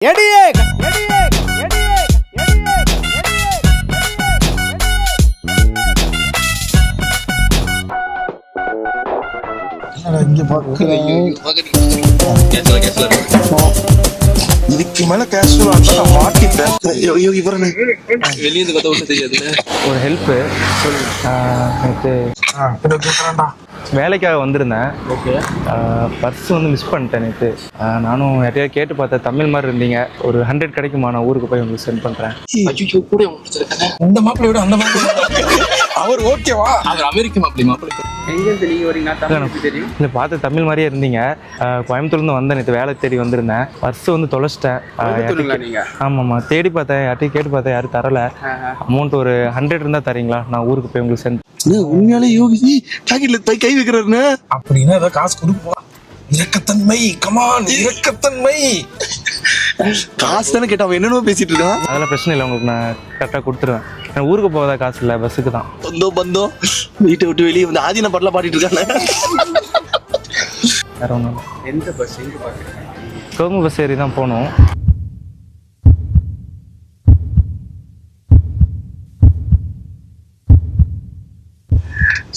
இதுக்கு மேல கேஷுவலா இருந்தா நான் மாட்டிட்டேன். வெளியே கதை ஒண்ணு தெரியாது. ஒரு ஹெல்ப்பு நேற்று வேலைக்காக வந்திருந்தேன். ஓகே. பர்ஸ் வந்து மிஸ் பண்ணிட்டேன் நேற்று. நானும் யார்ட்டையாவது கேட்டு பார்த்தேன், தமிழ் மாதிரி இருந்தீங்க. ஒரு 100 கிடைக்குமா, நான் ஊருக்கு போய் உங்களுக்கு சென்ட் பண்ணுறேன். கூட இந்த மாப்பிள்ளை விட அந்த மாப்பிள்ளை அவர் ஓகேவா? அவர் அமெரிக்க மாப்பிள்ளை. எங்கேருந்து நீங்க வரீங்க? தெரியும் இல்லை, பார்த்து தமிழ் மாதிரியே இருந்தீங்க. கோயம்புத்தூர்லேருந்து வந்தேன் நேற்று, வேலை தேடி வந்திருந்தேன். பர்ஸ் வந்து தொலைச்சிட்டேன். ஆமாம்மா, தேடி பார்த்தேன், யார்ட்டையும் கேட்டு பார்த்தேன், யாரும் தரல. அமௌண்ட் ஒரு 100 இருந்தால் தரீங்களா, நான் ஊருக்கு போய் உங்களுக்கு சென்ட். உண்மையாலே யோகி பாக்கெட்ல போய் கை வைக்கிறாருன்னு அப்படின்னா ஏதாவது காசு கொடுப்போம். இரக்கத்தன்மை, கமான், இரக்கத்தன்மை. காசு தானே கேட்டா, அவன் என்னென்ன பேசிட்டு இருக்கான். அதெல்லாம் பிரச்சனை இல்லை, உங்களுக்கு நான் கரெக்டாக கொடுத்துருவேன். நான் ஊருக்கு போவதா காசு இல்லை, பஸ்ஸுக்கு தான். பந்தம் வீட்டை விட்டு வெளியே வந்து ஆதீன பாட்டெல்லாம் பாடிட்டு இருக்காங்க. வேற ஒன்றும். எந்த பஸ்? எங்க பாக்குறீங்க? கவர்மெண்ட் பஸ் ஏறி தான் போகணும்.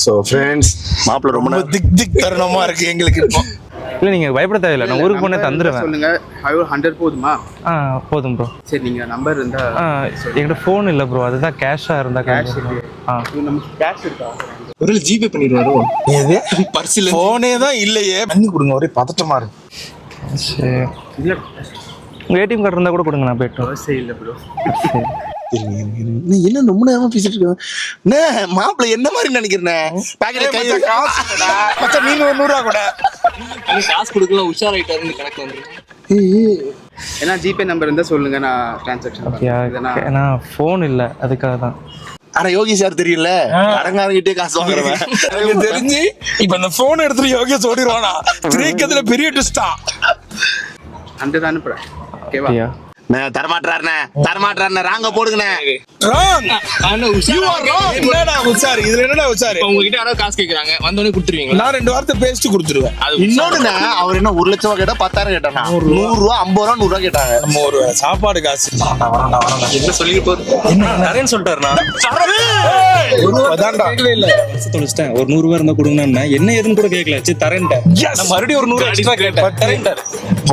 சோ ஃப்ரெண்ட்ஸ், மாப்பிள்ள ரொம்ப திக் தருணமா இருக்கு எங்களுக்கு இப்போ. இல்லை, நீங்கள் பயப்பட தேவையில்லை, நான் ஊருக்கு போனே தந்துடுவேன். சொல்லுங்க. 100 போதுமா? போதும் ப்ரோ. சரி, நீங்கள் நம்பர் இருந்தா. என்கிட்ட ஃபோன் இல்லை ப்ரோ, அதுதான் கேஷாக இருந்தால். கேஷ் நமக்கு கேஷ் இருக்கா? ஒரு ஜிபே பண்ணிடுவாரோ? ஏது பர்சில் ஃபோனே தான் இல்லையே, பண்ணி கொடுங்க. ஒரே பதட்டமா இருக்கு. சரி, இல்லை உங்கள் ஏடிஎம் கார்டு இருந்தால் கூட கொடுங்க, நான் போய்ட்டு. அவசியம் இல்லை ப்ரோ. சரி, என்ன ரொம்ப நேரமா பேசிட்டு இருக்கேன். மாப்பிள்ள என்ன மாதிரி நினைக்கிறேன். நீங்க 100 ரூபா கூட காசு கொடுக்கலாம், உஷாராயிட்டாருன்னு கணக்கு வந்துருக்கு. ஏன்னா ஜிபே நம்பர் இருந்தா சொல்லுங்க, நான் டிரான்சாக்ஷன் பண்ணுறேன். ஏன்னா ஃபோன் இல்லை, அதுக்காக தான். ஆனா யோகி சார் தெரியல, அடங்காரங்கிட்டே காசு வாங்குறவன். எனக்கு தெரிஞ்சு இப்ப அந்த போன் எடுத்துட்டு யோகேஷ் ஓடிடுவானா. திரைக்கதுல பெரிய ட்விஸ்டா. 100 அனுப்புறேன். ஓகேவா? தரமாட்டாருண்ணே, ராங்க போடுங்கண்ணே. இதுல என்னடா உசாரு? உங்ககிட்ட யாராவது காசு கேக்குறாங்க, வந்தோடனே கொடுத்துருவீங்க. நான் 2 வார்த்தை பேசிட்டு கொடுத்துருவேன். இன்னொன்னு, அவர் என்ன 1 லட்சம் கேட்டா 10,000 கேட்டாங்க. 100 ரூபா, 50 ரூபா, 100 ரூபா கேட்டாங்க. நம்ம ஒரு சாப்பாடு காசு என்ன சொல்லி போகுது? நிறைய சொல்லிட்டாருண்ணா. தொலைச்சிட்டேன். ஒரு 100 ரூபா இருந்தா கொடுங்க. என்ன ஏதுன்னு கூட கேட்கல. சரி தரேன்ட்டேன். மறுபடியும் ஒரு 100 எக்ஸ்ட்ரா கேட்டேன்.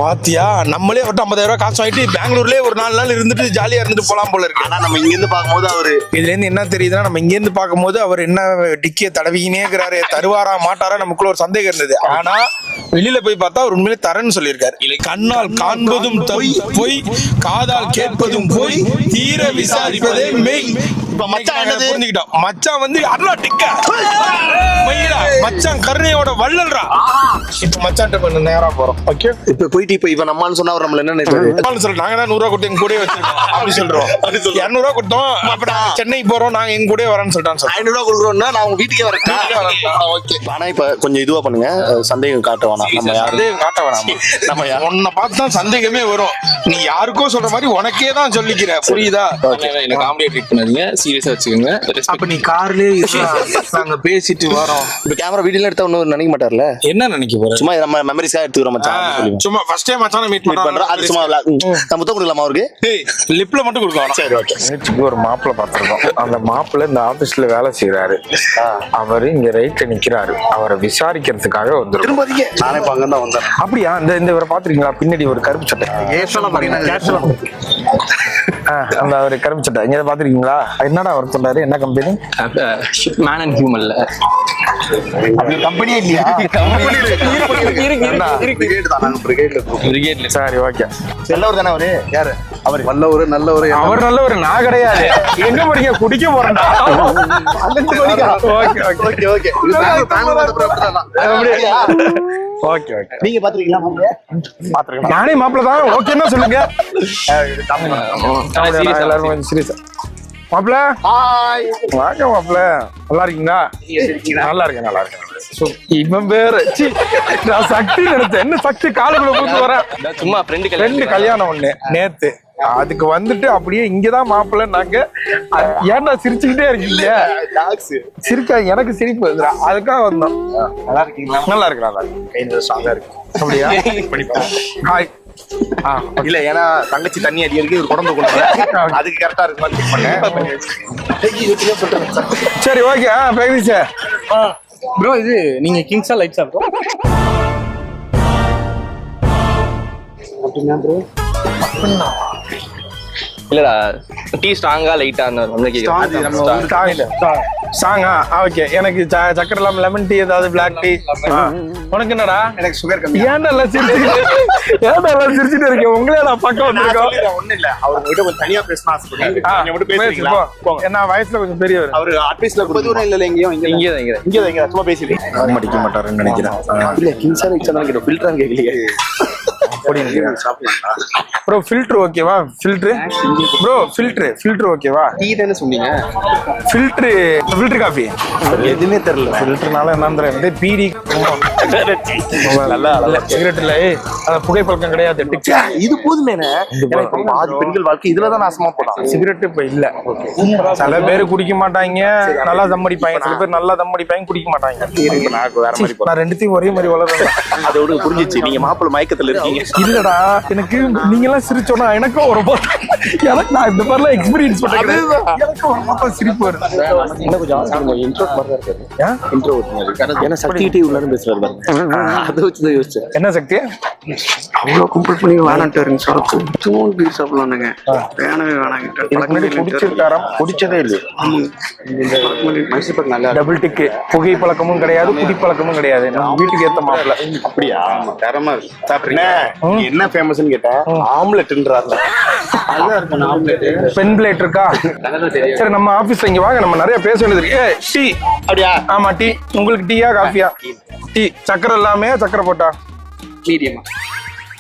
பாத்தியா, நம்மளே ஒரு 50,000 ரூபாய் காசு வாங்கிட்டு பெங்களூர்லயே ஒரு 4 நாள் இருந்துட்டு ஜாலியா இருந்துட்டு போலாம் போல இருக்கு. ஆனா நம்ம இங்க இருந்து பாக்கும்போது அவரு இதுல இருந்து என்ன தெரியுதுன்னா, நம்ம இங்க இருந்து பாக்கும்போது அவர் என்ன டிக்கிய தடவினே இருக்கிறாரு. தருவாரா மாட்டாரா நமக்குள்ள ஒரு சந்தேகம் இருந்தது. ஆனா வெளியில போய் பார்த்தா அவர் உண்மையிலே தரேன்னு சொல்லியிருக்காரு. கண்ணால் காண்பதும் பொய், காதால் கேட்பதும் பொய், தீர விசாரிப்பதே மெய். இப்ப மச்சான் புரிஞ்சுக்கிட்டோம். மச்சான் வந்து அண்ணா டிக்க மச்சான் கருணையோட வள்ளல்ரா. இப்ப மச்சான் பண்ண நேரா போறோம். ஓகே, இப்ப போயிட்டு இப்ப இவன் நம்மான்னு சொன்னா அவர் நம்மள என்ன நினைப்பாரு? நாங்க தான் 100 ரூபா கொடுத்து எங்க கூட வச்சிருக்கோம் அப்படி சொல்றோம். 200 ரூபா கொடுத்தோம், அப்புறம் சென்னை போறோம், நாங்க எங்க கூட வரேன்னு சொல்லிட்டான். 500 ரூபா கொடுக்குறோம்னா நான் உங்க வீட்டுக்கே வரேன். ஓகே, ஆனா இப்ப கொஞ்சம் இதுவா பண்ணுங்க, சந்தேகம் காட்ட வேணாம். நம்ம யாரையும் காட்ட வேணாம். நம்ம உன்னை பார்த்து தான் சந்தேகமே வரும். நீ யாருக்கோ சொல்ற மாதிரி உனக்கே தான் சொல்லிக்கிற, புரியுதா? என்ன காமெடியா ட்ரீட் பண்ணாதீங்க, சீரியஸா வச்சுக்கோங்க. அப்ப நீ கார்லயே நாங்க பேசிட்டு வரோம். இப்ப கேமரா வீடியோல எடுத்தா ஒன்னும் நினைக்க மாட்டார்ல. என்ன நினைக்க போற? சும்மா நம்ம மெமரிஸா எடுத்துக்கிறோம் மச்சான். சும்மா ஃபர்ஸ்ட் டைம் மச்சான மீட் பண்றோம். அது சும்மா நம்ம முத்தம் கொடுக்கலாமா அவருக்கு? லிப்ல மட்டும் கொடுக்கலாம். சரி, ஓகே. நேற்றுக்கு ஒரு மாப்பிள்ளை பார்த்துருக்கோம். அந்த மாப்பிள்ளை இந்த ஆபீஸ்ல வேலை செய்யறாரு. அவரு இங்க ரைட்ல நிக்கிறாரு. அவரை விசாரிக்கிறதுக்காக வந்துரும். நானே இப்ப அங்கதான் வந்தேன். அப்படியா? இந்த இவரை பாத்துருக்கீங்களா? பின்னாடி ஒரு கருப்பு சட்டை, அந்த ஒரு கருப்பு சட்டை இங்க பாத்துருக்கீங்களா? என்னடா ஒர்க் பண்றாரு? என்ன கம்பெனி? மேன் அண்ட் ஹியூமன்ல கம்பெனியே இல்லையா? பிரிகேட்ல. சரி, ஓகே. நல்லவர் தானே அவரு? யாரு அவர்? நல்லவரு. அவர் நல்லவர், நான் கிடையாது. எங்க போறீங்க? குடிக்க போறேன்டா. Okay, okay. நீங்க பாத்துருக்கீங்களா? பாத்துருக்கேன். நானே மாப்பிள்ள தான். ஓகேன்னா சொல்லுங்க. எல்லாரும் கொஞ்சம் சீரியஸா. மாப்பிள்ள, வாங்க மாப்பிள்ள. நல்லா இருக்கீங்களா? நல்லா இருக்கேன். இவன் பேரு நான் சக்தி நினைச்சேன். என்ன சக்தி காலுக்குள்ள போட்டு வரேன். சும்மா ஃப்ரெண்டு கல்யாணம் ஒண்ணு நேத்து. அதுக்கு வந்துட்டு அப்படியே இங்கதான் மாப்பிள்ள. நாங்க ஏன்னா சிரிச்சுக்கிட்டே இருக்கீங்க. சிரிக்கா, எனக்கு சிரிப்பு வருதுடா, அதுக்காக வந்தோம். நல்லா இருக்கீங்களா? நல்லா இருக்கு. அப்படியா? ஹாய். இல்ல ஏன்னா தங்கச்சி தண்ணி அடிக்கிறதுக்கு ஒரு குடம்பு கொண்டு வரேன். அதுக்கு கரெக்டா இருக்குமா செக் பண்ணேன். சரி ஓகே பிரகதீஷ் ப்ரோ இது நீங்க கிங்ஸா லைட்ஸா ப்ரோ? அப்படின்னா ப்ரோ இல்லடா டீ ஸ்ட்ராங்கா லைட்டா சாங்கா ஓகே. எனக்கு சக்கரை இல்லாம லெமன் டீ ஏதாவது பிளாக் டீ. உனக்கு என்னடா? எனக்கு சுகர் கம்மி. ஏன்டா எல்லாம் சிரிச்சுட்டு இருக்கேன்? உங்களே நான் பக்கம் வந்திருக்கோம். ஒண்ணு இல்ல அவர் கிட்ட கொஞ்சம் தனியா பேசணும் ஆசைப்படுறேன். என்ன வயசுல கொஞ்சம் பெரியவர். அவரு அட்வைஸ்ல தூரம் இல்ல எங்கேயும் இங்க சும்மா பேசிட்டு மடிக்க மாட்டாருன்னு நினைக்கிறேன். இல்ல கிங்ஸா லைட்ஸா கேட்டோம் ஃபில்டர் கேட்கலையே. ப்ரோ ஃபில்டர் ஓகேவா? ஃபில்டர் ப்ரோ ஃபில்டர் ஓகேவா? டீ தானே சொன்னீங்க? ஃபில்டர் காஃபி எதுவுமே தெரியல. ஃபில்டர்னால என்னன்னு தெரியல. பீடி சிகரெட் இல்ல அத புகைப்பழக்கம் கிடையாது. இது போதுமேனே. பாதி பெண்கள் வாழ்க்கை இதுலதான் நாசமா போறான். சிகரெட் இப்ப இல்ல. சில பேர் குடிக்க மாட்டாங்க, நல்லா தம் அடிப்பாங்க. சில பேர் நல்லா தம் அடிப்பாங்க, குடிக்க மாட்டாங்க. வேற மாதிரி நான் ரெண்டுத்தையும் ஒரே மாதிரி வளர்றேன். அதோட புரிஞ்சிச்சு நீங்க மாப்பிள்ளை மயக்கத்துல இருக்கீங்க. இல்லடா எனக்கு நீங்க எல்லாம் சிரிச்சோன்னா எனக்கும் ஒரு எனக்கு நான் இந்த மாதிரிலாம் எக்ஸ்பீரியன்ஸ் பண்ணிக்கிறேன். எனக்கு ஒரு மாதம் சிரிப்பு வருது. இன்னும் கொஞ்சம் இன்ட்ரோ மாதிரி இருக்காரு. இன்ட்ரோ ஏன்னா சக்தி கிட்டே உள்ளாரும் பேசுறாரு பாருங்க. அதை வச்சுதான் யோசிச்சேன். என்ன சக்தி அவ்வளோ கும்பிள் பண்ணி வேணான்ட்டு இருங்க சார். தூண் பீர் சாப்பிடலானுங்க. வேணவே வேணாங்கிட்ட முன்னாடி குடிச்சிருக்காராம். குடிச்சதே இல்லை. மைசூர் நல்லா டபுள் டிக்கு. புகை பழக்கமும் கிடையாது, குடிப்பழக்கமும் கிடையாது. நம்ம வீட்டுக்கு ஏத்த மாப்பிள்ள. அப்படியா? தரமா இருக்கு. சாப்பிடுறீங்க என்ன ஃபேமஸ்னு கேட்டேன். ஆம்லெட்ன்றாருல. நல்லா இருக்கும் ஆம்லெட். பென் பிளேட் இருக்கா? சரி நம்ம ஆபீஸ்ல இங்க வாங்க, நம்ம நிறைய பேச வேண்டியது இருக்கு. டீ அப்படியா? ஆமா டீ. உங்களுக்கு டீயா காஃபியா? டீ. சக்கரை இல்லாம சக்கரை போட்டா? மீடியமா.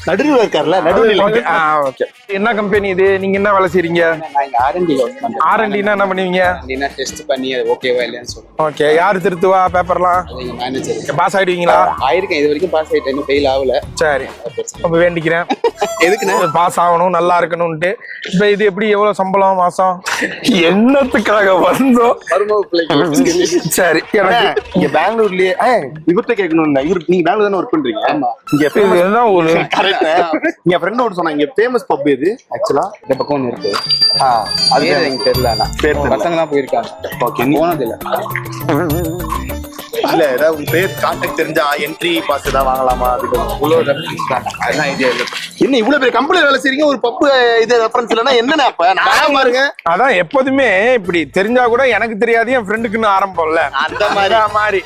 நடுவில் இருக்காருல்ல, நடுவில். Okay okay. என்ன கம்பெனி இது? நீங்க என்ன வேலை செய்றீங்க? நான் இங்க ஆர்என்டில ஒர்க் பண்றேன். ஆர்என்டினா என்ன பண்ணுவீங்க? அப்படின்னா டெஸ்ட் பண்ணி அது ஓகேவா இல்லையான்னு சொல்லுவேன். ஓகே. யாரு திருத்துவா பேப்பர்லாம்? அது மேனேஜர். பாஸ் ஆயிடுவீங்களா? ஆயிருக்கேன், இது வரைக்கும் பாஸ் ஆயிட்டேன், இன்னும் ஃபெயில் ஆகல. சரி அப்ப வேண்டிக்கிறேன். எதுக்குண்ணே? பாஸ் ஆகணும், நல்லா இருக்கணும்ட்டு. இப்ப இது எப்படி, எவ்வளவு சம்பளம் மாசம்? என்னத்துக்காக வந்தோம்? மருமக பிள்ளைக்கு. சரி எனக்கு இங்க பெங்களூர்லயே இவர்கிட்ட கேட்கணும். இவரு நீங்க பெங்களூர் தானே ஒர்க் பண்றீங்க? ஆமா. இங்க இதுதான் ஒரு என் ஃப்ரெண்ட் ஒன்று சொன்னாங்க, இங்க ஃபேமஸ் பப் எது ஆக்சுவலா? இந்த பக்கம் ஒன்று இருக்கு. அது பேர் எனக்கு தெரியல. ஆனா பேர் தெரியல. பசங்க தான் போயிருக்காங்க. ஓகே. போனது இல்ல. இல்ல ஏதாவது உங்க பேர் கான்டாக்ட் தெரிஞ்சா என்ட்ரி பாஸ் ஏதாவது வாங்கலாமா? அதுக்கு இவ்வளோ ரெஃபரன்ஸ் அதெல்லாம் ஐடியா இல்லை. என்ன இவ்வளவு பெரிய கம்பெனி வேலை செய்றீங்க, ஒரு பப்பு இது ரெஃபரன்ஸ் இல்லைன்னா என்னன்னா? அப்ப நான் பாருங்க, அதான் எப்போதுமே இப்படி தெரிஞ்சா கூட எனக்கு தெரியாது, என் ஃப்ரெண்டுக்குன்னு ஆரம்பம்ல அந்த மாதிரி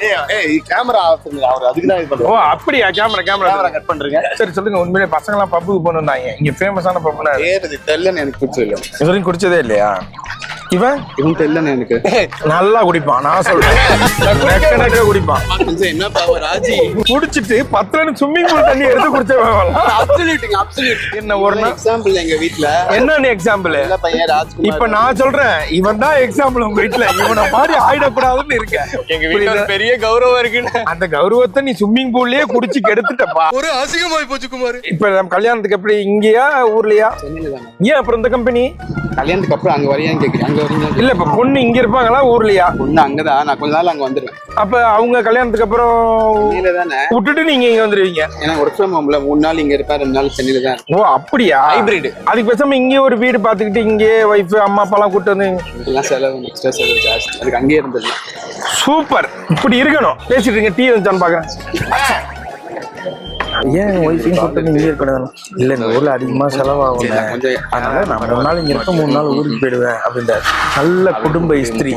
கேமரா அவர் அதுக்கு தான் இது ஓ பண்றோம். அப்படியா? கேமரா கேமரா கட் பண்றீங்க. சரி சொல்லுங்க. உண்மையிலே பசங்க எல்லாம் பப்புக்கு போனாங்க. இங்க ஃபேமஸான பப்புனா பேர் தெரியலன்னு எனக்கு பிடிச்சதில்ல. இதுவரைக்கும் குடிச்சதே இல்லையா? இவன் தெரியலன்னு எனக்கு. நல்லா குடிப்பான், நான் சொல்றேன். குடிப்பான். என்ன பாவம் ராஜி குடிச்சிட்டு 10 ஸ்விம்மிங் பூல் தண்ணி எடுத்து குடிச்சவன். அப்சல்யூட்ங்க அப்சல்யூட். என்ன ஒரு எக்ஸாம்பிள் எங்க வீட்ல என்ன எக்ஸாம்பிள்? நல்ல பையன் ராஜ்குமார். இப்ப நான் சொல்றேன், இவன் தான் எக்ஸாம்பிள் உங்க வீட்டுல. இவனை மாதிரி ஆயிடக்கூடாதுன்னு இருக்க. எங்க வீட்டுல பெரிய கௌரவம் இருக்குன்னு அந்த கௌரவத்தை நீ ஸ்விம்மிங் பூல்லயே குடிச்சு கெடுத்துட்டப்பா. ஒரு அசிங்கமாய் போச்சு குமார். இப்ப நம்ம கல்யாணத்துக்கு எப்படி இங்கயா ஊர்லயா? சென்னையில தானே. ஏன் அப்புறம் இந்த கம்பெனி கல்யாணத்துக்கு அப்புறம் அங்க வரையான்னு கேக்குறீங்க? அங்க வரீங்க இல்ல. இப்ப பொண்ணு இங்க இருப்பாங்களா ஊர்லயா? பொண்ணு அங்கதான். நான் கொஞ்ச நாள் அங்க வந்துருவேன். அப்ப அவங்க கல்யாணத்துக்கு அப்புறம் சென்னையில தானே. விட்டுட்டு நீங்க இங்க வந்துருவீங்க. ஏன்னா ஒர்க் ஃப்ரம் ஹோம்ல 3 நாள் இங்க இருப்பேன், 2 நாள் சென்னையில தான். ஓ அப்படியா? ஹைபிரிட். அதுக்கு பேசாம இங்கே ஒரு வீடு பாத்துக்கிட்டு இங்கே வைஃப் அம்மா அப்பா எல்லாம் கூட்டு வந்து. இதெல்லாம் செலவு, எக்ஸ்ட்ரா செலவு ஜாஸ்தி. அதுக்கு அங்கேயே இருந்தது. சூப்பர். இப்படி இருக்கணும். பேசிட்டு இருங்க. டீ வந்துச்சான்னு பாக்குறேன். ஏன் ஒய்ஃபையும் கூப்பிட்டு இங்கே இருக்கணும்? இல்ல இந்த ஊர்ல அதிகமா செலவாகும், அதனால நான் 3 நாள் இங்க இருப்பேன், 3 நாள் ஊருக்கு போயிடுவேன் அப்படின்ற நல்ல குடும்ப இஸ்திரி.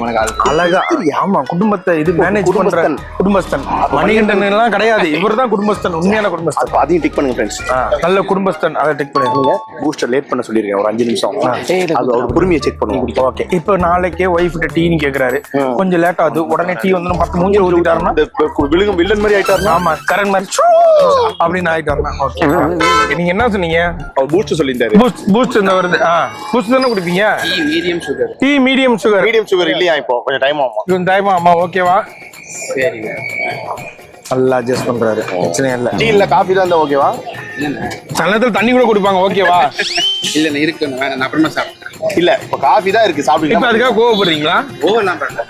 அழகா. ஆமா குடும்பத்தை இது மேனேஜ் பண்ற குடும்பஸ்தன். மணிகண்டன் எல்லாம் கிடையாது, இவர் தான் குடும்பஸ்தன், உண்மையான குடும்பஸ்தன். அதையும் டிக் பண்ணுங்க ஃப்ரெண்ட்ஸ். நல்ல குடும்பஸ்தன். அதை டிக் பண்ணுங்க. பூஸ்டர் லேட் பண்ண சொல்லிருக்கேன் ஒரு 5 நிமிஷம். அது அவர் பொறுமையை செக் பண்ணுவோம். ஓகே. இப்போ நாளைக்கே ஒய்ஃப் கிட்ட டீன்னு கேக்குறாரு, கொஞ்சம் லேட் ஆகுது, உடனே டீ வந்து 10 மூஞ்சி ஊத்திட்டாருன்னா விழுங்கும் வில்லன் மாதிரி ஆயிட்டாருன்னா? ஆமா கரண் மாதிரி அப்படின்னு ஆயிட்டாருன்னா. ஓகே. நீங்க என்ன சொன்னீங்க? அவர் பூஸ்டர் சொல்லியிருந்தாரு. பூஸ்ட் இந்த வருது. பூஸ்ட் தானே குடிப்பீங்க? Medium sugar. Tea medium sugar. Medium sugar இல்லையா? இப்போ கொஞ்சம் டைம் ஆகும். கொஞ்சம் டைம் ஆமா. ஓகேவா? சரிங்க. நல்லா அட்ஜஸ்ட் பண்றாரு, பிரச்சனை இல்லை. டீ இல்ல காஃபி தான் இருந்தா ஓகேவா? சில நேரத்துல தண்ணி கூட கொடுப்பாங்க, ஓகேவா? இல்லண்ணா இருக்குண்ணா, வேணாம், நான் அப்புறமா சாப்பிட்றேன். இல்ல இப்ப காஃபி தான் இருக்கு, சாப்பிடுங்க. இப்ப அதுக்காக கோவப்படுறீங்களா? ஓவர்லாம் பண்ணல.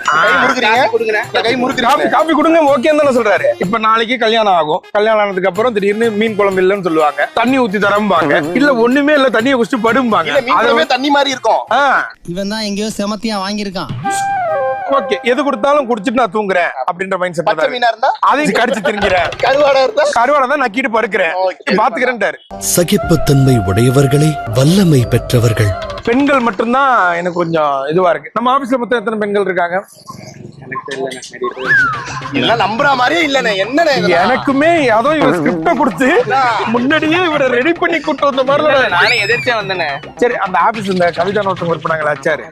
கை முறுக்குறீங்க. காபி கொடுங்க, ஓகேன்னு தானே சொல்றாரு. இப்ப நாளைக்கு கல்யாணம் ஆகும். கல்யாணம் ஆனதுக்கு அப்புறம் திடீர்னு மீன் குழம்பு இல்லைன்னு சொல்லுவாங்க, தண்ணி ஊத்தி தரம்பாங்க. இல்ல ஒண்ணுமே இல்ல, தண்ணியை குடிச்சு படும்பாங்க. மீன் குழம்பே தண்ணி மாதிரி இருக்கும். இவன் தான் எங்கேயோ செமத்தியா வாங்கியிருக்கான். ஓகே, எது கொடுத்தாலும் குடிச்சிட்டு நான் தூங்குறேன் அப்படின்ற மைண்ட் செட். பச்சை மீனா இருந்தா அதையும் கடிச்சு திங்கிறேன், கருவாடா இருந்தா கருவாடை தான் நக்கிட்டு படுக்கிறேன், பாத்துக்கிறேன்ட்டாரு. சகிப்புத்தன்மை உடையவர்களே வல்லமை பெற்றவர்கள். பெண்கள் மட்டும்தான் எனக்கு கொஞ்சம் இதுவா இருக்கு. நம்ம ஆபீஸ்ல மொத்தம் எத்தனை பெண்கள் இருக்காங்க? எல்லாம் நம்புற மாதிரியே இல்லண்ணே. என்னண்ணே எனக்குமே ஏதோ இவர் ஸ்கிரிப்ட கொடுத்து முன்னாடியே இவரை ரெடி பண்ணி கூட்டு வந்த மாதிரி. நானே எதிர்த்தே வந்தேனே. சரி, அந்த ஆபீஸ் இந்த கவிதா ஒருத்தவங்க ஒர்க் பண்ணாங்களா சார்?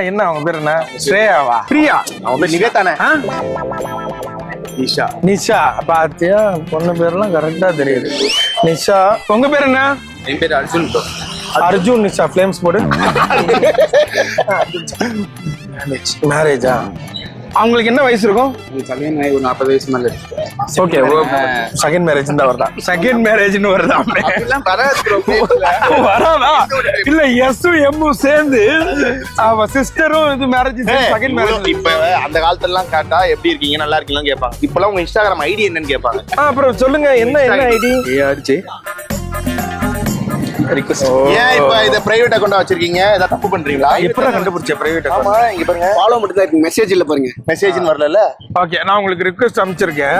என்ன அவங்க பேர் என்ன? ஸ்ரேயாவா? பிரியா? அவங்க நிவேதானே. நிஷா. நிஷா பாத்தியா, பொண்ணு பேர்லாம் கரெக்டா தெரியுது. நிஷா. உங்க பேர் என்ன? என் பேர் அர்ஜுன் ப்ரோ. அர்ஜுன் நிஷா. ஃபிளேம்ஸ் போடு. மேரேஜா? அவங்களுக்கு என்ன வயசு இருக்கும்? கல்யாணம் ஆகி ஒரு 40 வயசு மேல இருக்கு. ஓகே, செகண்ட் மேரேஜ் தான் வருதா? செகண்ட் மேரேஜ்னு வருதா? வராதா? இல்ல, எஸ்ஸும் எம்மும் சேர்ந்து அவ சிஸ்டரும் இது மேரேஜ், செகண்ட் மேரேஜ். இப்ப அந்த காலத்துல எல்லாம் கேட்டா எப்படி இருக்கீங்க, நல்லா இருக்கீங்கன்னு கேட்பாங்க. இப்பெல்லாம் உங்க இன்ஸ்டாகிராம் ஐடி என்னன்னு கேட்பாங்க. அப்புறம் சொல்லுங்க, என்ன ஐடி? ஏன் இப்ப இத பிரைவேட் அக்கவுண்டா வச்சிருக்கீங்க? ஏதாவது தப்பு பண்றீங்களா? எப்படா கண்டுபிடிச்ச பிரைவேட் ஆமா, அக்கவுண்ட்? இங்க பாருங்க, ஃபாலோ மட்டும் தான் இருக்கு, மெசேஜ் இல்ல பாருங்க. மெசேஜ்னு வரல. ஓகே, நான் உங்களுக்கு ரிக்வெஸ்ட் அனுப்பிச்சிருக்கேன்.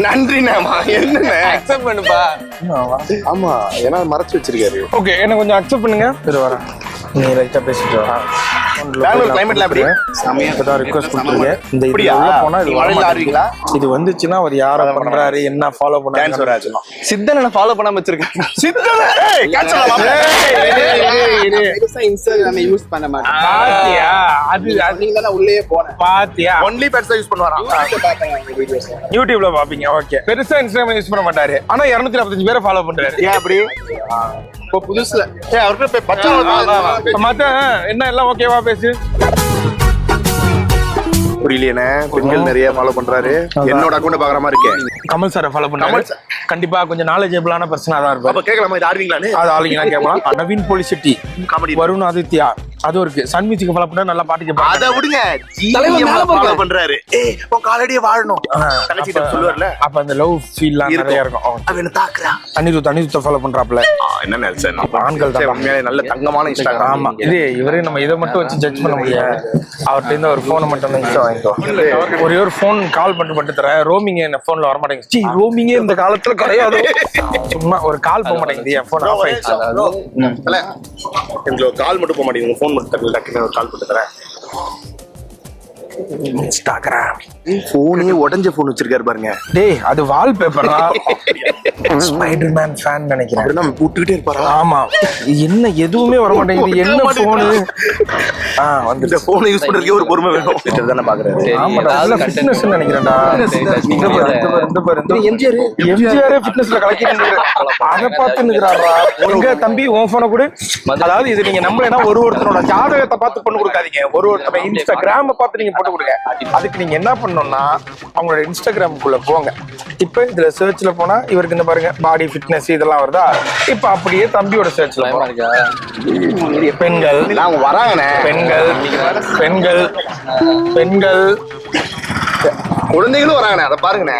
நன்றிண்ணா. என்னண்ணே அக்செப்ட் பண்ணுப்பா. ஆமா, ஏன்னா மறைச்சு வச்சிருக்காரு. ஓகே, என்ன கொஞ்சம் அக்செப்ட் பண்ணுங்க. சரி, வரேன். நீ ரைட்டா பேசிட்டு வா. பெங்களூர் கிளைமேட்ல எப்படி? செமையா ரிக்வெஸ்ட் கொடுத்துருக்கேன். இந்த அப்படியா? இதுல போனா இது நீங்க மழையில ஆடுவீங்களா? இது வந்துச்சுன்னா அவர் யார பண்றாரு, என்ன ஃபாலோ டான்ஸ் பண்றாரு? வராது. சித்தனை ஃபாலோ பண்ணாம வச்சிருக்கேன். சித்தன பெருசா இன்ஸ்டாகிராம் யூஸ் பண்ண மாட்டேன். பாத்தியா? அது நீங்க தானே உள்ளே போனேன். பாத்தியா? ஒன்லி பெட்ஸ் யூஸ் பண்ணுவாராம். பார்த்தேன் உங்க வீடியோஸ். யூடியூப்ல பாப்பீங்க. ஓகே, பெருசா இன்ஸ்டாகிராம் யூஸ் பண்ண மாட்டாரு, ஆனா 245 பேரை ஃபாலோ பண்றாரு. ஏன் அப்படி? இப்போ புதுசுல அவருக்கு பச்சை மத்த என்ன எல்லாம் ஓகேவா பேசு. புரியலையே. பெண்கள் நிறைய ஃபாலோ பண்றாரு. என்னோட அக்கௌண்ட் பாக்குற மாதிரி இருக்கேன். கமல் சாரை ஃபாலோ பண்ணாரு. கண்டிப்பா கொஞ்சம் நாலேஜபிளான பர்சனா தான் இருப்பாரு. அப்ப கேட்கலாமா, இது ஆடுவீங்களான்னு? அது ஆளுங்க கேட்கலாம். நவீன் போலிசிட்டி, காமெடி. வருண் ஆதித்யா, அது இருக்கு. சன் மியூசிக் ஃபாலோ பண்ணா நல்லா பாட்டு கேட்பாங்க. அத விடுங்க, ஜிஎம் ஃபாலோ பண்றாரு. ஏய், உன் காலடியே வாழணும் கணச்சிட்டு சொல்லுவார்ல. அப்ப அந்த லவ் ஃபீல்லாம் நிறைய இருக்கும். அவன் என்ன தாக்குறா? அனிருத் ஃபாலோ பண்றாப்ல. என்ன நெல்சன், ஆண்கள் தான் உண்மையிலே நல்ல தங்கமான இன்ஸ்டாகிராம். ஆமா, இவரே நம்ம இதை மட்டும் வச்சு ஜட்ஜ் பண்ண முடியாது. அவர்கிட்ட இருந்து ஒரு போனை மட்டும் இன்ஸ்டா வாங்கிக்கோ. ஒரே ஒரு போன் கால் பண்ணி தரேன். ரோமிங் என்ன போன்ல வர மாட்டேங்குது. ரோமிங்கே இந்த காலத்துல கிடையாது. சும்மா ஒரு கால் போக மாட்டேங்குது. என் போன் ஆஃப் ஆயிடுச்சு. எனக்கு கால் மட்டும் போக மாட்டேங்குது. போன் மட்டும் தரல, டக்குன்னு ஒரு கால் போட்டு தரேன். இன்ஸ்டாகிராம் போனே உடஞ்ச போன் வச்சிருக்காரு பாருங்க. டேய், அது வால்பேப்பரா? ஸ்பைடர்மேன் ஃபேன் நினைக்கிறேன். அப்படின்னா கூப்பிட்டுக்கிட்டே இருப்பாரா? ஆமா, என்ன எதுவுமே வர மாட்டேங்குது. என்ன போனு? வந்து இந்த போனை யூஸ் பண்றதுக்கே ஒரு பொறுமை வேணும். இதுதானே பாக்குறாரு. ஆமாடா, நல்ல ஃபிட்னஸ் நினைக்கிறேன்டா. எம்ஜிஆர் ஃபிட்னஸ்ல கலக்கிட்டு அத பார்த்து நிக்கிறாரா? எங்க தம்பி உன் போனை கொடு. அதாவது இது நீங்க நம்பலனா ஒருத்தரோட ஜாதகத்தை பார்த்து பொண்ணு கொடுக்காதீங்க. ஒருத்தரோட இன்ஸ்டாகிராம பார்த்து நீங்க போட்டு கொடுங்க. அதுக்கு நீங்க என்ன பண்ணணும்னா அவங்களோட இன்ஸ்டாகிராமுக்குள்ள போங்க. இப்ப இதுல சர்ச்ல போனா இவருக்கு இந்த பாருங்க பாடி ஃபிட்னஸ் இதெல்லாம் வருதா? இப்ப அப்படியே தம்பியோட சர்ச்ல பெண்கள் அவங்க வராங்கண்ணே. பெண்கள் குழந்தைகளும் வராங்கண்ணே. அதை பாருங்கண்ணே.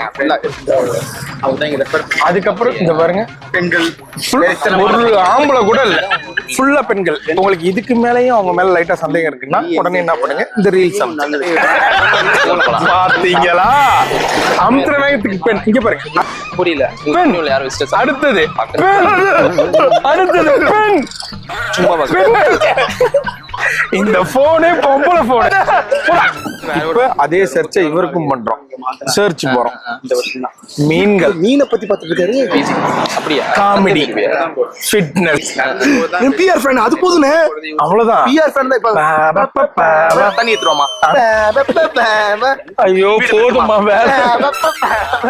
அதுக்கப்புறம் இந்த பாருங்க பெண்கள் ஒரு ஆம்பளை கூட இல்ல, ஃபுல்லா பெண்கள். உங்களுக்கு இதுக்கு மேலயும் அவங்க மேல லைட்டா சந்தேகம் இருக்குன்னா உடனே என்ன பண்ணுங்க, இந்த ரீல்ஸ் பாத்தீங்களா? அம்திரவேகத்துக்கு பெண். இங்க பாருங்க, புரியல. பெண். யாரும் விசிட்டர்ஸ் அடுத்தது பெண். சும்மா பெண்கள். இந்த போனே பொம்பளை போன். இப்ப அதே சர்ச்சை இவருக்கும் பண்றோம். சர்ச் போறோம். மீன்கள், மீனை பத்தி பார்த்துட்டு இருக்காரு. அப்படியா? Comedy, fitness, PR fan. அது போதுனே, அவ்வளவுதான். பிஆர் ஃபேன் தான். இப்ப தண்ணி ஏத்துறோமா? ஐயோ போதுமா வேற.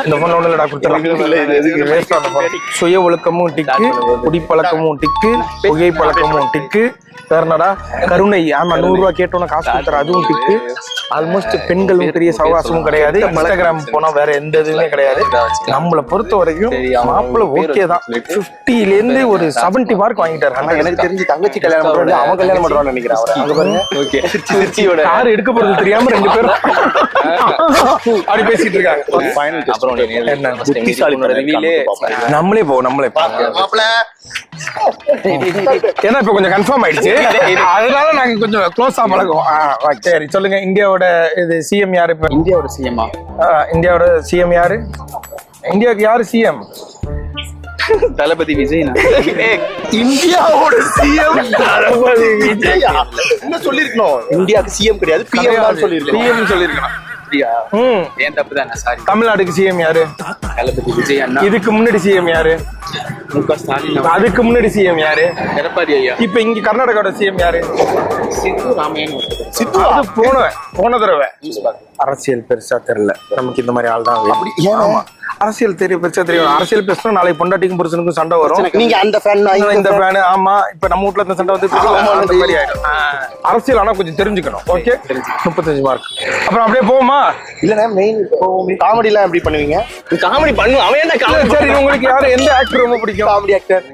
இந்த போன் ஒண்ணு இல்லடா, கொடுத்துறேன். சுய ஒழுக்கமும் டிக்கு, குடிப்பழக்கமும் டிக்கு, புகை பழக்கமும் டிக்கு. வேறனடா கருணை. ஆமா, 100 ரூபாய் கேட்டோன்னு காசு கொடுத்துற, அதுவும் டிக்கு. அது ஆல்மோஸ்ட் பெண்களும் பெரிய சவகாசமும் கிடையாது. இன்ஸ்டாகிராம் போனா வேற எந்த இதுவுமே கிடையாது. நம்மளை பொறுத்த வரைக்கும் மாப்பிள்ள ஓகே தான். 50ல இருந்து ஒரு 70 மார்க் வாங்கிட்டாரு. ஆனா எனக்கு தெரிஞ்சு தங்கச்சி கல்யாணம் பண்றது அவன் கல்யாணம் பண்றான்னு நினைக்கிறேன். அங்க பாருங்க. ஓகே திருச்சியோட யாரு எடுக்க போறது தெரியாம 2 பேரும் அப்படி பேசிட்டு இருக்காங்க. அப்புறம் என்ன புத்திசாலியோட ரிவீலே நம்மளே போவோம். மாப்பிள்ள ஏன்னா இப்ப கொஞ்சம் கன்ஃபார்ம் ஆயிடுச்சு, அதனால நாங்க கொஞ்சம் க்ளோஸா பழகுவோம். சரி சொல்லுங்க, இந்தியாவோட இது சிஎம் யாரு? இப்ப இந்தியாவோட சிஎம்மா? இந்தியாவோட சிஎம் யாரு? இந்தியாவுக்கு யாரு சிஎம்? தளபதி விஜய். இந்தியாவோட சிஎம் தளபதி விஜயா? என்ன சொல்லிருக்கணும்? இந்தியாவுக்கு சிஎம் கிடையாது, பிஎம் தான் சொல்லிருக்கணும். பிஎம் சொல்லிருக்கணும். ஏன் தப்பு தான் சாரி. தமிழ்நாடுக்கு சிஎம் யாரு? தளபதி விஜய் அண்ணா. இதுக்கு முன்னாடி சிஎம் யாரு? முக ஸ்டாலின். அதுக்கு முன்னாடி சிஎம் யாரு? எடப்பாடி ஐயா. இப்ப இங்க கர்நாடகாவோட சிஎம் யாரு? சித்து ராமையன். சித்து அது போன தடவை. அரசியல் பெருசா தெரியல நமக்கு, இந்த மாதிரி ஆள் தான். அப்படி ஏன் அரசியல் பெருசா தெரியும். அரசியல் பேசணும், நாளைக்கு பொண்டாட்டிக்கும் புருஷனுக்கும் சண்டை வரும். நீங்க அந்த ஃபேன் இந்த ஃபேன். ஆமா, இப்ப நம்ம வீட்ல இந்த சண்டை வந்து அந்த மாதிரி ஆயிடும். அரசியல் ஆனா கொஞ்சம் தெரிஞ்சுக்கணும். Okay, 35 mark. அப்புறம் அப்படியே போவோமா? இல்ல மெயின் காமெடி எல்லாம் எப்படி பண்ணுவீங்க? காமெடி பண்ணுவோம். அவன் என்ன காமெடி? சரி, உங்களுக்கு யாரு எந்த ஆக்டர் ரொம்ப பிடிக்கும்? காமெடி ஆக்டர்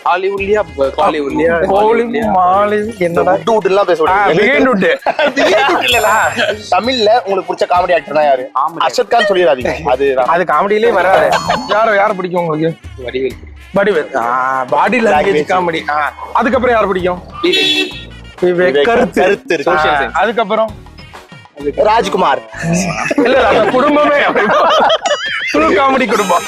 ஹாலிவுட்லயா காலிவுட்லயா? என்னடா வுட் எல்லாம் பேசுவாங்க. தமிழ்ல உங்களுக்கு பிடிச்ச காமெடி ஆக்டர்னா யாரு? அர்ஷத் கான் சொல்லிடாதீங்க. அது காமெடியிலே வராது. யார பிடிக்கும் உங்களுக்கு? வடிவேல். Body language comedy. அதுக்கப்புறம் யார் பிடிக்கும்? கருத்து. அதுக்கப்புறம் ராஜ்குமார். இல்ல அந்த குடும்பமே காமெடி குடும்பம்.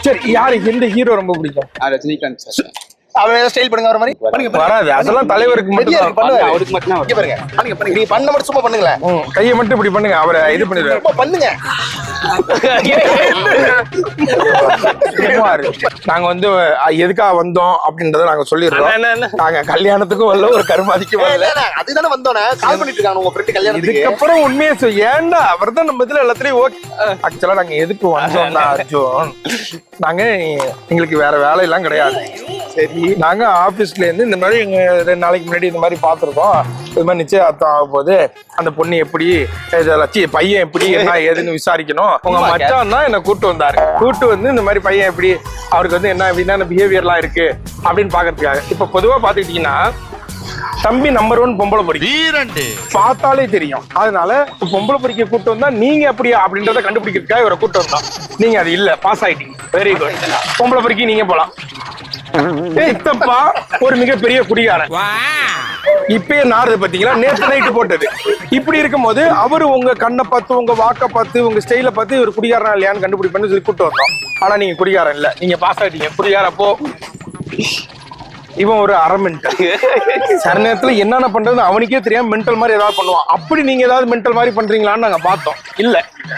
சரி, யாரு எந்த ஹீரோ ரொம்ப பிடிக்கும்? ரஜினிகாந்த் சார். அவன் ஸ்டைல் பண்ணுங்க, வர மாதிரி வராது. அதெல்லாம் தலைவருக்கு மட்டும் பண்ணுவாரு. அவருக்கு மட்டும் இங்க பாருங்க, பண்ணுங்க. நீ பண்ண மட்டும் சும்மா பண்ணுங்களேன். கையை மட்டும் இப்படி பண்ணுங்க, அவரை இது பண்ணிடுவாரு. பண்ணுங்க. நாங்க வந்து எதுக்காக வந்தோம் அப்படின்றத நாங்க சொல்லிடுறோம். நாங்க கல்யாணத்துக்கும் வரல, ஒரு கருமாதிக்கும் வரல. அதுதானே வந்தோனே கால் பண்ணிட்டு இருக்காங்க உங்க ஃப்ரெண்ட் கல்யாணத்துக்கு. இதுக்கப்புறம் உண்மையை ஏன்டா அவர் தான் நம்ம இதுல எல்லாத்துலயும் ஓகே. ஆக்சுவலா நாங்க எதுக்கு வந்தோம்னா அர்ஜுன், நாங்க எங்களுக்கு வேற வேலை எல்லாம் கிடையாது. சரி, நாங்க ஆபீஸ்ல இருந்து இந்த மாதிரி 2 நாளைக்கு முன்னாடி இந்த மாதிரி பாத்துருக்கோம். இது மாதிரி நிச்சயதார்த்தம் ஆக போது, அந்த பொண்ணு எப்படி, பையன் எப்படி, என்ன ஏதுன்னு விசாரிக்கணும். உங்க மச்சான் தான் என்ன கூட்டு வந்தாரு. கூட்டு வந்து இந்த மாதிரி பையன் எப்படி, அவருக்கு வந்து என்ன பிஹேவியர்லாம் இருக்கு அப்படின்னு பாக்குறதுக்காக. இப்ப பொதுவா பாத்துக்கிட்டீங்கன்னா தம்பி நம்பர் 1 பொம்பளை பொறிக்க பார்த்தாலே தெரியும். அதனால பொம்பளை பொறிக்க கூட்டு வந்தா நீங்க அப்படியா அப்படின்றத கண்டுபிடிக்கிறதுக்காக இவரை கூட்டு வந்தோம். நீங்க அது இல்ல, பாஸ் ஆயிட்டீங்க. Very good. பொம்பளை பொறிக்க நீங்க போலாம். சித்தப்பா ஒரு மிகப்பெரிய குடிகாரன். இப்பயே நாடு பாத்தீங்களா, நேத்து நைட்டு போட்டது. இப்படி இருக்கும் போது அவரு உங்க கண்ணை பார்த்து, உங்க வாக்க பார்த்து, உங்க ஸ்டைல பார்த்து இவர் குடிகாரனா இல்லையான்னு கண்டுபிடிப்பேன்னு சொல்லி கூட்டு வந்தோம். ஆனா நீங்க குடிகாரன் இல்ல, நீங்க பாஸ் ஆயிட்டீங்க. குடிகார அப்போ இவன் ஒரு அரை மென்டல். சில நேரத்துல என்னென்ன பண்றது அவனுக்கே தெரியாம மென்டல் மாதிரி ஏதாவது பண்ணுவான். அப்படி நீங்க ஏதாவது மென்டல் மாதிரி பண்றீங்களான்னு நாங்க பார்த்தோம். இல்ல,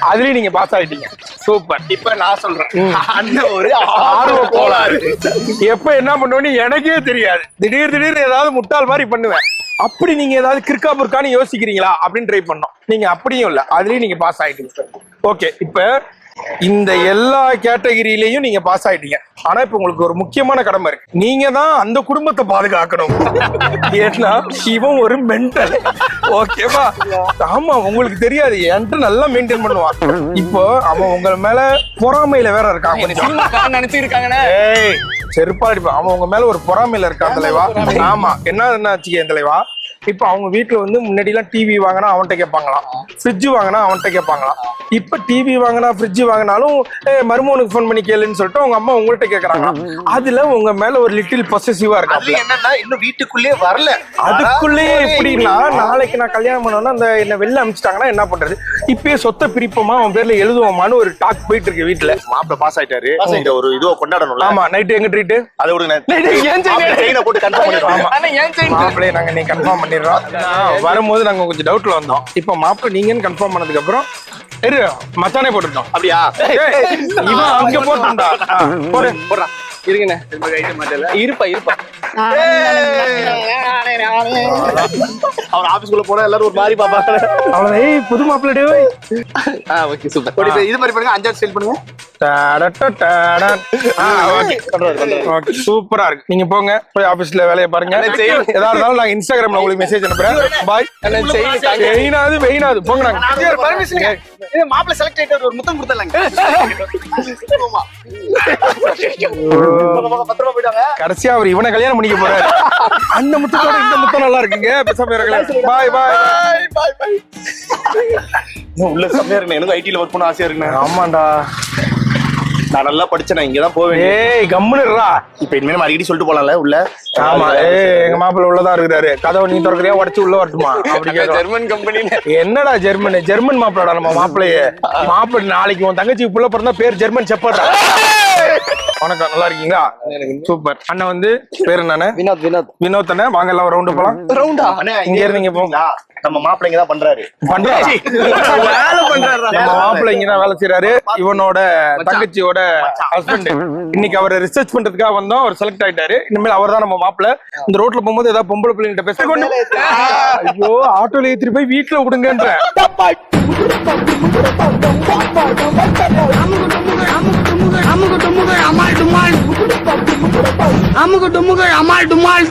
அதுலயும் நீங்க பாஸ் ஆயிட்டீங்க. சூப்பர். இப்ப நான் சொல்றேன், அந்த ஒரு ஆர்வ கோளாறு எப்ப என்ன பண்ணுவேன்னு எனக்கே தெரியாது. திடீர் ஏதாவது முட்டாள் மாதிரி பண்ணுவேன். அப்படி நீங்க ஏதாவது கிறுக்கா புர்க்கான்னு யோசிக்கிறீங்களா அப்படின்னு ட்ரை பண்ணோம். நீங்க அப்படியும் இல்ல, அதுலயும் நீங்க பாஸ் ஆயிட்டீங்க. ஓகே, இப்ப இந்த எல்லா கேட்டகரியிலையும் நீங்க பாஸ் ஆயிட்டீங்க. ஆனா இப்ப உங்களுக்கு ஒரு முக்கியமான கடமை இருக்கு. நீங்க தான் அந்த குடும்பத்தை பாதுகாக்கணும். ஏன்னா இவன் ஒரு மென்டல். ஓகேவா? ஆமா, உங்களுக்கு தெரியாது, என்கிட்ட நல்லா மெயின்டைன் பண்ணுவான். இப்போ அவன் உங்க மேல பொறாமையில வேற இருக்கான். நினைச்சிருக்காங்க. செருப்பா அடிப்பான். அவன் உங்க மேல ஒரு பொறாமையில இருக்கான் தலைவா. ஆமா, என்ன ஆச்சு தலைவா? இப்ப அவங்க வீட்டுல வந்து முன்னாடி எல்லாம் டிவி வாங்கினா அவன்கிட்ட கேட்பாங்களாம், ஃப்ரிட்ஜ் வாங்கினா அவன்கிட்ட கேட்பாங்களாம். இப்ப டிவி வாங்கினா ஃப்ரிட்ஜ் வாங்கினாலும் மருமகனுக்கு போன் பண்ணி கேளுன்னு சொல்லிட்டு அவங்க அம்மா உங்கள்கிட்ட கேக்குறாங்க. அதுல உங்க மேல ஒரு லிட்டில் பொசசிவா இருக்கு. என்னன்னா இன்னும் வீட்டுக்குள்ளே வரல. அதுக்குள்ளேயே எப்படின்னா, நாளைக்கு நான் கல்யாணம் பண்ணோம்னா அந்த என்ன வெளில அனுப்பிச்சிட்டாங்கன்னா என்ன பண்றது? இப்பயே சொத்தை பிரிப்போமா, அவன் பேர்ல எழுதுவோமான்னு ஒரு டாக் போயிட்டு இருக்கு வீட்டுல. மாப்பிள்ள பாஸ் ஆயிட்டாரு, ஒரு இதுவோ கொண்டாடணும். ஆமா, நைட்டு எங்க ட்ரீட் அதை விடுங்க. போட்டு கன்ஃபார்ம் பண்ணிடுவோம். மாப்பிள்ளைய நாங்க நீ கன்ஃபார்ம் பண்ணிடுறோம். வரும்போது நாங்க கொஞ்சம் டவுட்ல வந்தோம். இப்ப மாப்பிள்ளை நீங்கன்னு கன்ஃபார்ம் பண்ணதுக்கு அப்புறம் மச்சானே போட்டுட்டோம். அப்படியா? இவன் அங்க போட்டுட்டா போடுறான். இருங்கண்ணே இருப்பா அவர் ஆபீஸ்க்குள்ள போனா எல்லாரும் ஒரு மாதிரி பாப்பாங்க. அவ்வளவுதான். ஏய் புது மாப்பிள்ளை டேய். ஓகே சூப்பர் இது மாதிரி பண்ணுங்க, 5 ஸ்டைல் பண்ணுங்க. ஓகே சூப்பரா இருக்கு. நீங்க போங்க, போய் ஆபீஸ்ல வேலையை பாருங்க. ஏதா இருந்தாலும் நான் இன்ஸ்டாகிராம்ல உங்களுக்கு மெசேஜ் அனுப்புறேன். பாய். வெயினாது போங்க. நாங்க பர்மிஷன் மாப்பிள்ளை செலக்ட் ஆயிட்டு ஒரு முத்தம் கொடுத்தலாங்க. பத்திரமா போயிட்டாங்க. கடைசியா அவர் இவனை கல்யாணம் பண்ணிக்க போறாரு. அந்த முத்தத்தோட இந்த முத்தம் நல்லா இருக்குங்க. பேசாம இருக்கலாம். பாய் பாய். உள்ள செம்மையா இருக்கு. எனக்கு ஐடில ஒர்க் பண்ண ஆசையா இருக்குண்ணே. ஆமாண்டா. நான் நல்லா படிச்சேன், நான் இங்கதான் போவேன். ஏய் கம்முன்னு இருடா. இப்ப இனிமே நம்ம அடிக்கடி சொல்லிட்டு போலாம்ல உள்ள. ஆமா. எங்க மாப்பிள்ள உள்ளதா இருக்கிறாரு. கதவை நீ திறக்கறியா உடைச்சு உள்ள வரட்டுமா? அப்படி ஜெர்மன் கம்பெனி. என்னடா ஜெர்மன் மாப்பிள்ளடா நம்ம மாப்பிள்ளையே. மாப்பிள்ளை நாளைக்கு உன் தங்கச்சிக்கு புள்ள பிறந்தா பேர் ஜெர்மன் செப்பர்டா. வணக்கம், நல்லா இருக்கீங்களா? சூப்பர். அண்ணன் வந்து பேர் என்னண்ணே? வினோத் அண்ணே. வாங்க எல்லாம் ரவுண்டு போலாம். ரவுண்டா இங்க இருந்தீங்க போங்க. நம்ம மாப்பிள்ளைங்க தான் பண்றாரு. நம்ம மாப்பிள்ளை இங்கதான் வேலை செய்யறாரு. இவனோட தங்கச்சியோட ஹஸ்பண்ட். இன்னைக்கு அவரை ரிசர்ச் பண்றதுக்காக வந்தோம். அவர் செலக்ட் ஆயிட்டாரு. இனிமேல் அவர் தான் நம்ம மாப்பிள்ளை. இந்த ரோட்ல போகும்போது ஏதாவது பொம்பளை பிள்ளைங்கிட்ட பேச கொண்டு ஐயோ ஆட்டோல ஏத்திட்டு போய் வீட்டுல விடுங்கன்ற. அமுகு டுமுகு அமால் டுமால்